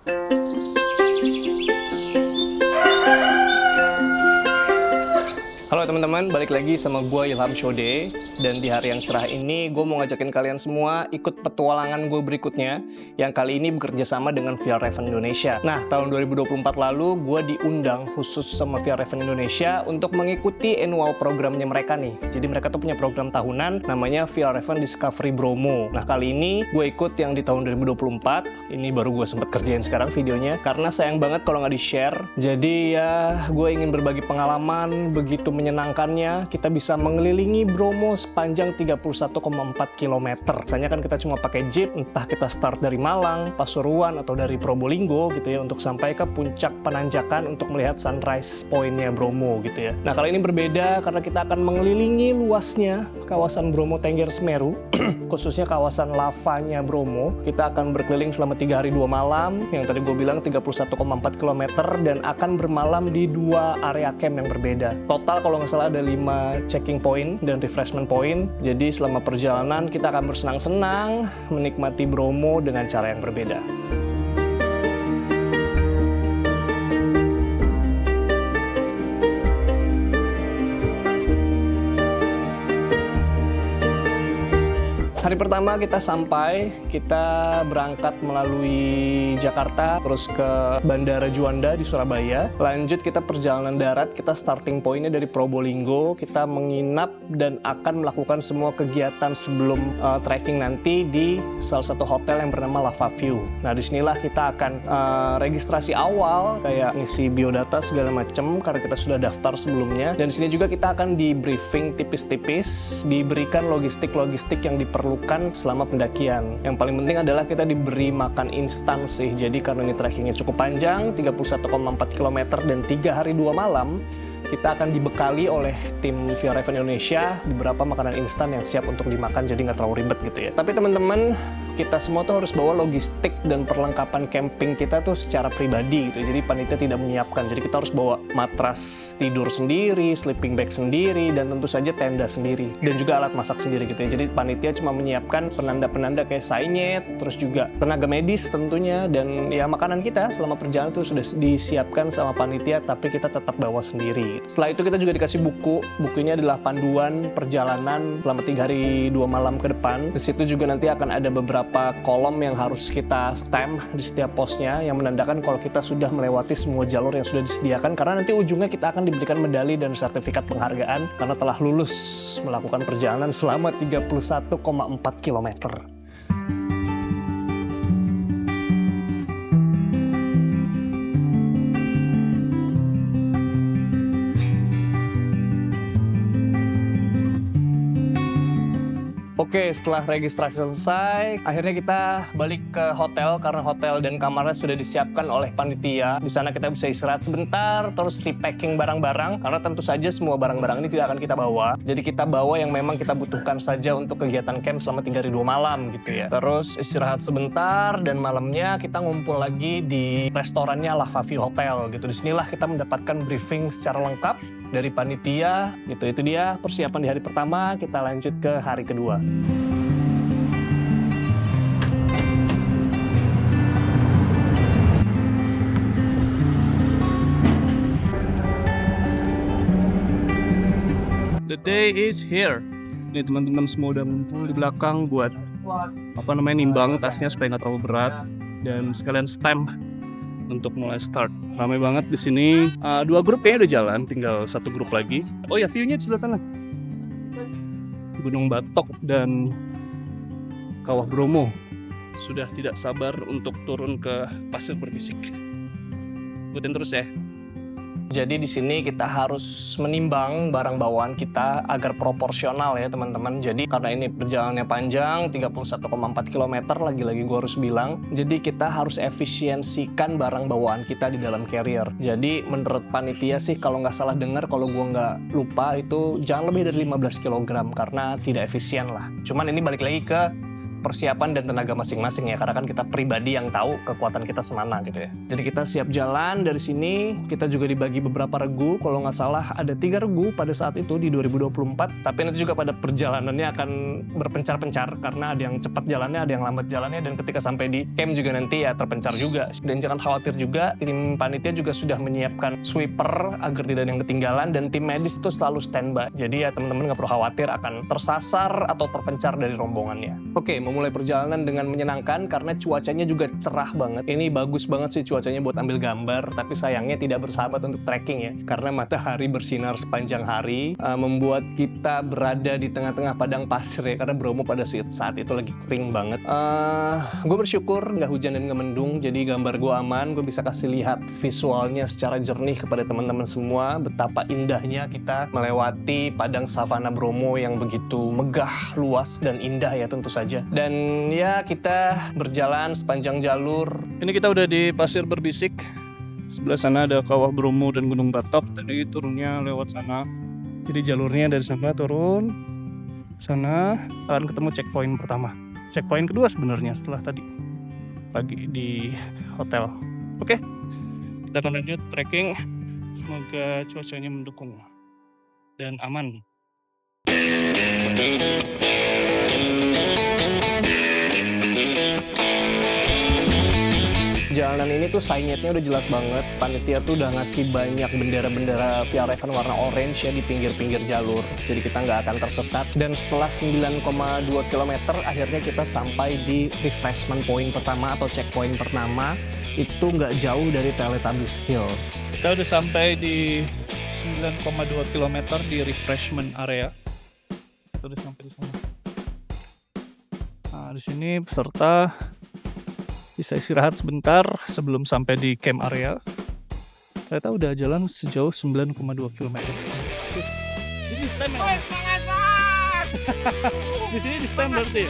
Halo teman-teman, balik lagi sama gue Ilham Shode. Dan di hari yang cerah ini, gue mau ngajakin kalian semua ikut petualangan gue berikutnya, yang kali ini bekerja sama dengan VR Raven Indonesia. Nah, tahun 2024 lalu, gue diundang khusus sama VR Raven Indonesia untuk mengikuti annual programnya mereka nih. Jadi mereka tuh punya program tahunan, namanya VR Raven Discovery Bromo. Nah, kali ini gue ikut yang di tahun 2024. Ini baru gue sempat kerjain sekarang videonya, karena sayang banget kalau nggak di-share. Jadi ya, gue ingin berbagi pengalaman, begitu menyenangkannya, kita bisa mengelilingi Bromo sepanjang 31,4 km. Biasanya kan kita cuma pakai jeep, entah kita start dari Malang, Pasuruan, atau dari Probolinggo gitu ya, untuk sampai ke puncak penanjakan untuk melihat sunrise point-nya Bromo gitu ya. Nah, kali ini berbeda karena kita akan mengelilingi luasnya kawasan Bromo Tengger Semeru, khususnya kawasan lavanya Bromo. Kita akan berkeliling selama 3 hari 2 malam, yang tadi gue bilang 31,4 km, dan akan bermalam di 2 area camp yang berbeda. Total kalau nggak salah ada 5 checking point dan refreshment point. Jadi selama perjalanan kita akan bersenang-senang menikmati Bromo dengan cara yang berbeda. Hari pertama kita sampai, kita berangkat melalui Jakarta, terus ke Bandara Juanda di Surabaya. Lanjut kita perjalanan darat, kita starting point-nya dari Probolinggo, kita menginap dan akan melakukan semua kegiatan sebelum trekking nanti di salah satu hotel yang bernama Lava View. Nah, disinilah kita akan registrasi awal, kayak ngisi biodata segala macam, karena kita sudah daftar sebelumnya. Dan di sini juga kita akan di briefing tipis-tipis, diberikan logistik-logistik yang diperlukan selama pendakian. Yang paling penting adalah kita diberi makan instan sih. Jadi karena ini trekkingnya cukup panjang, 31,4 km dan 3 hari 2 malam, kita akan dibekali oleh tim VR Raven Indonesia beberapa makanan instan yang siap untuk dimakan, jadi nggak terlalu ribet gitu ya. Tapi teman-teman, kita semua tuh harus bawa logistik dan perlengkapan camping kita tuh secara pribadi gitu. Jadi panitia tidak menyiapkan. Jadi kita harus bawa matras tidur sendiri, sleeping bag sendiri, dan tentu saja tenda sendiri. Dan juga alat masak sendiri gitu ya. Jadi panitia cuma menyiapkan penanda-penanda kayak sainyet, terus juga tenaga medis tentunya, dan ya makanan kita selama perjalanan tuh sudah disiapkan sama panitia, tapi kita tetap bawa sendiri. Setelah itu kita juga dikasih buku. Bukunya adalah panduan perjalanan selama 3 hari 2 malam ke depan. Di situ juga nanti akan ada beberapa kolom yang harus kita stamp di setiap posnya, yang menandakan kalau kita sudah melewati semua jalur yang sudah disediakan, karena nanti ujungnya kita akan diberikan medali dan sertifikat penghargaan karena telah lulus melakukan perjalanan selama 31,4 km. Oke, setelah registrasi selesai, akhirnya kita balik ke hotel karena hotel dan kamarnya sudah disiapkan oleh panitia. Di sana kita bisa istirahat sebentar, terus repacking barang-barang, karena tentu saja semua barang-barang ini tidak akan kita bawa. Jadi kita bawa yang memang kita butuhkan saja untuk kegiatan camp selama 3 hari 2 malam gitu ya. Terus istirahat sebentar, dan malamnya kita ngumpul lagi di restorannya Lava View Hotel gitu. Disinilah kita mendapatkan briefing secara lengkap dari panitia gitu. Itu dia persiapan di hari pertama. Kita lanjut ke hari kedua. The day is here. Ini teman-teman semua udah ngumpul di belakang buat nimbang tasnya supaya nggak terlalu berat, dan sekalian stamp untuk mulai start. Ramai banget di sini. 2 grup kayaknya udah jalan, tinggal 1 grup lagi. Oh ya, view-nya di sebelah sana. Gunung Batok dan Kawah Bromo. Sudah tidak sabar untuk turun ke pasir berbisik. Ikutin terus ya. Jadi di sini kita harus menimbang barang bawaan kita agar proporsional ya teman-teman. Jadi karena ini perjalanannya panjang, 31,4 km, lagi-lagi gue harus bilang. Jadi kita harus efisiensikan barang bawaan kita di dalam carrier. Jadi menurut panitia sih, kalau nggak salah dengar, kalau gue nggak lupa, itu jangan lebih dari 15 kg karena tidak efisien lah. Cuman ini balik lagi ke persiapan dan tenaga masing-masing ya, karena kan kita pribadi yang tahu kekuatan kita semana gitu ya. Jadi kita siap jalan dari sini, kita juga dibagi beberapa regu, kalau nggak salah ada 3 regu pada saat itu di 2024, tapi nanti juga pada perjalanannya akan berpencar-pencar, karena ada yang cepat jalannya, ada yang lambat jalannya, dan ketika sampai di camp juga nanti ya terpencar juga. Dan jangan khawatir juga, tim panitia juga sudah menyiapkan sweeper agar tidak ada yang ketinggalan, dan tim medis itu selalu standby. Jadi ya teman-teman nggak perlu khawatir akan tersasar atau terpencar dari rombongannya. Oke, memulai perjalanan dengan menyenangkan karena cuacanya juga cerah banget. Ini bagus banget sih cuacanya buat ambil gambar, tapi sayangnya tidak bersahabat untuk trekking ya. Karena matahari bersinar sepanjang hari, membuat kita berada di tengah-tengah padang pasir ya, karena Bromo pada saat itu lagi kering banget. Gue bersyukur nggak hujan dan nggak mendung, jadi gambar gue aman, gue bisa kasih lihat visualnya secara jernih kepada teman-teman semua, betapa indahnya kita melewati padang savana Bromo yang begitu megah, luas, dan indah ya tentu saja. Dan ya kita berjalan sepanjang jalur. Ini kita udah di Pasir Berbisik. Sebelah sana ada Kawah Bromo dan Gunung Batok. Tadi turunnya lewat sana. Jadi jalurnya dari sana turun. Sana akan ketemu checkpoint pertama. Checkpoint kedua sebenarnya setelah tadi pagi di hotel. Oke, kita akan lanjut trekking. Semoga cuacanya mendukung dan aman. Jalanan ini tuh signage-nya udah jelas banget. Panitia tuh udah ngasih banyak bendera-bendera VR Event warna orange ya di pinggir-pinggir jalur. Jadi kita nggak akan tersesat. Dan setelah 9,2 km, akhirnya kita sampai di refreshment point pertama atau checkpoint pertama. Itu nggak jauh dari Teletubbies Hill. Kita udah sampai di 9,2 km di refreshment area. Kita udah sampai di sana. Nah, di sini peserta bisa istirahat sebentar sebelum sampai di camp area. Ternyata udah jalan sejauh 9,2 km. Di sini stem ya? Semangat! Di sini di stem berarti?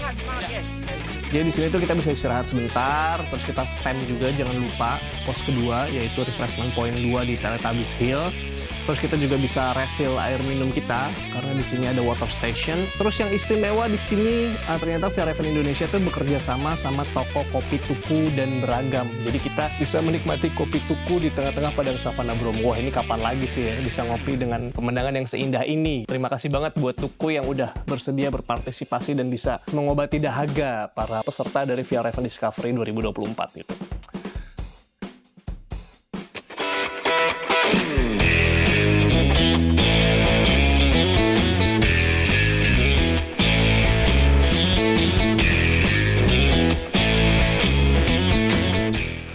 Jadi di sini tuh kita bisa istirahat sebentar, terus kita stem juga, jangan lupa pos kedua yaitu refreshment point 2 di Teletubbies Hill. Terus kita juga bisa refill air minum kita karena di sini ada water station. Terus yang istimewa di sini ternyata VR Event Indonesia tuh bekerja sama toko kopi tuku dan beragam. Jadi kita bisa menikmati kopi tuku di tengah-tengah padang savana Bromo. Wah, ini kapan lagi sih ya bisa ngopi dengan pemandangan yang seindah ini. Terima kasih banget buat tuku yang udah bersedia berpartisipasi dan bisa mengobati dahaga para peserta dari VR Event Discovery 2024 gitu.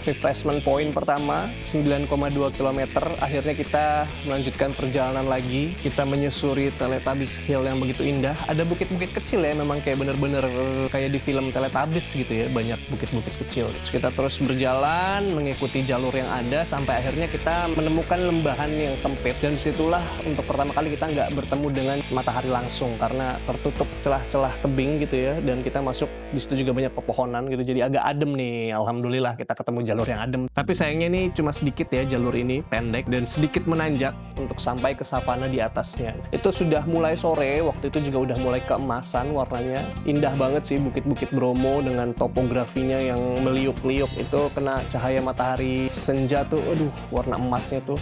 Refreshment point pertama 9,2 km, akhirnya kita melanjutkan perjalanan lagi. Kita menyusuri Teletubbies Hill yang begitu indah. Ada bukit-bukit kecil ya, memang kayak bener-bener kayak di film Teletubbies gitu ya, banyak bukit-bukit kecil. Terus kita terus berjalan mengikuti jalur yang ada sampai akhirnya kita menemukan lembahan yang sempit, dan disitulah untuk pertama kali kita nggak bertemu dengan matahari langsung karena tertutup celah-celah tebing gitu ya, dan kita masuk di situ juga banyak pepohonan gitu, jadi agak adem nih. Alhamdulillah kita ketemu jalur yang adem. Tapi sayangnya ini cuma sedikit ya, jalur ini pendek dan sedikit menanjak untuk sampai ke savana di atasnya. Itu sudah mulai sore, waktu itu juga udah mulai keemasan warnanya. Indah banget sih bukit-bukit Bromo dengan topografinya yang meliuk-liuk. Itu kena cahaya matahari senja tuh, aduh warna emasnya tuh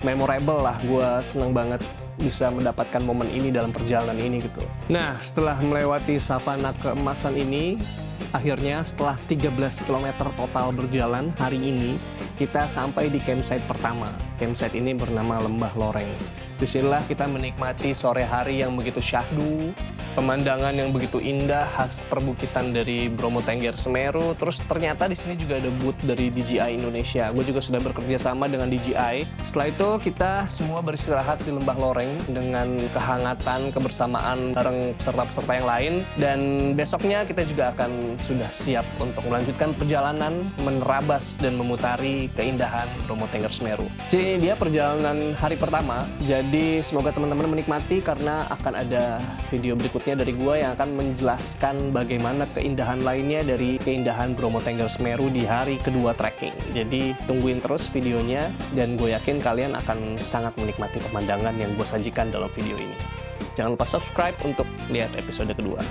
memorable lah. Gue seneng banget bisa mendapatkan momen ini dalam perjalanan ini gitu. Nah, setelah melewati savana keemasan ini, akhirnya setelah 13 km total berjalan hari ini, kita sampai di campsite pertama. Campsite ini bernama Lembah Loreng. Disinilah kita menikmati sore hari yang begitu syahdu, pemandangan yang begitu indah khas perbukitan dari Bromo Tengger Semeru. Terus ternyata di sini juga ada booth dari DJI Indonesia. Gue juga sudah bekerja sama dengan DJI. Setelah itu kita semua beristirahat di Lembah Loreng dengan kehangatan, kebersamaan bareng peserta-peserta yang lain. Dan besoknya kita juga akan sudah siap untuk melanjutkan perjalanan menerabas dan memutari keindahan Bromo Tengger Semeru. Jadi ini dia perjalanan hari pertama. Jadi semoga teman-teman menikmati karena akan ada video berikutnya dari gua yang akan menjelaskan bagaimana keindahan lainnya dari keindahan Bromo Tengger Semeru di hari kedua trekking. Jadi tungguin terus videonya dan gue yakin kalian akan sangat menikmati pemandangan yang gue sajikan dalam video ini. Jangan lupa subscribe untuk lihat episode kedua.